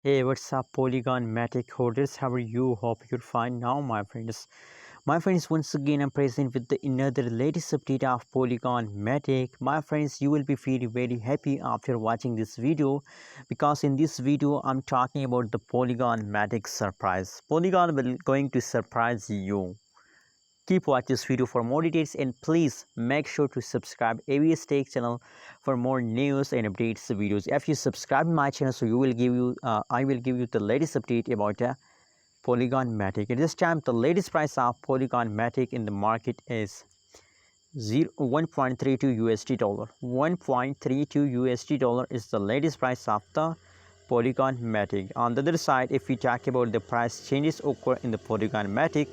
Hey, what's up, Polygon Matic holders? How are you? Hope you're fine now, my friends. My friends, once again, I'm present with another latest update of Polygon Matic. My friends, you will be feeling very happy after watching this video because in this video, I'm talking about the Polygon Matic surprise. Polygon will going to surprise you. Keep watch this video for more details and please make sure to subscribe AVS Tech channel for more news and updates videos. If you subscribe my channel, so I will give you the latest update about Polygon Matic. At this time, the latest price of Polygon Matic in the market is 1.32 USD dollar. 1.32 USD dollar is the latest price of the Polygon Matic. On the other side, if we talk about the price changes occur in the Polygon Matic,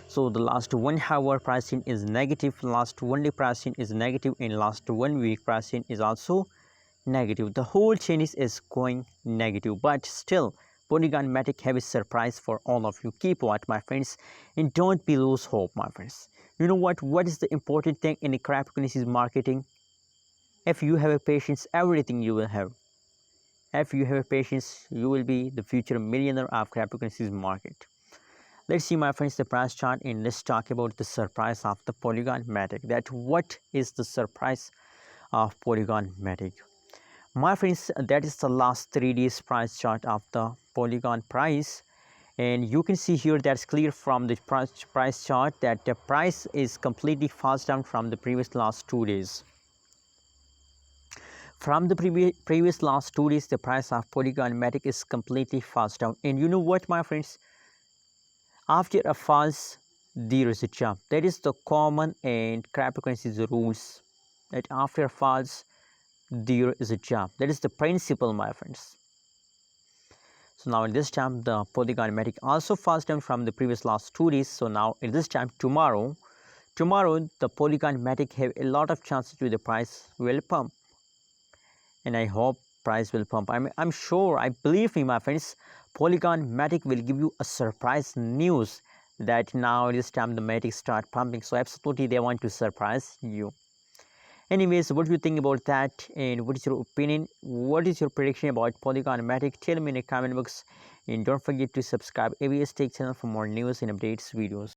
so the last 1 hour pricing is negative, last 1 day pricing is negative, and last 1 week pricing is also negative. The whole chain is going negative, but still Polygon Matic have a surprise for all of you. Keep watch, my friends, and don't be lose hope, my friends. You know what is the important thing in the cryptocurrencies marketing? If you have a patience, everything you will have. If you have a patience, you will be the future millionaire of cryptocurrencies market. Let's see, my friends, the price chart, and let's talk about the surprise of the Polygon Matic. That what is the surprise of Polygon Matic? My friends, that is the last 3 days price chart of the Polygon price, and you can see here that's clear from the price chart that the price is completely fast down from the previous last 2 days. From the previous last 2 days, the price of Polygon Matic is completely fast down. And you know what, my friends? After a falls, there is a jump. That is the common and cryptocurrencies rules. That after a falls, there is a jump. That is the principle, my friends. So now at this time, the Polygon Matic also falls down from the previous last 2 days. So now at this time, tomorrow the Polygon Matic have a lot of chances to the price will pump, and I hope price will pump. I'm sure, I believe me, my friends, Polygon Matic will give you a surprise news that now this time the Matic start pumping. So absolutely they want to surprise you. Anyways, what do you think about that, and what is your opinion? What is your prediction about Polygon Matic? Tell me in the comment box, and don't forget to subscribe AVS Tech channel for more news and updates videos.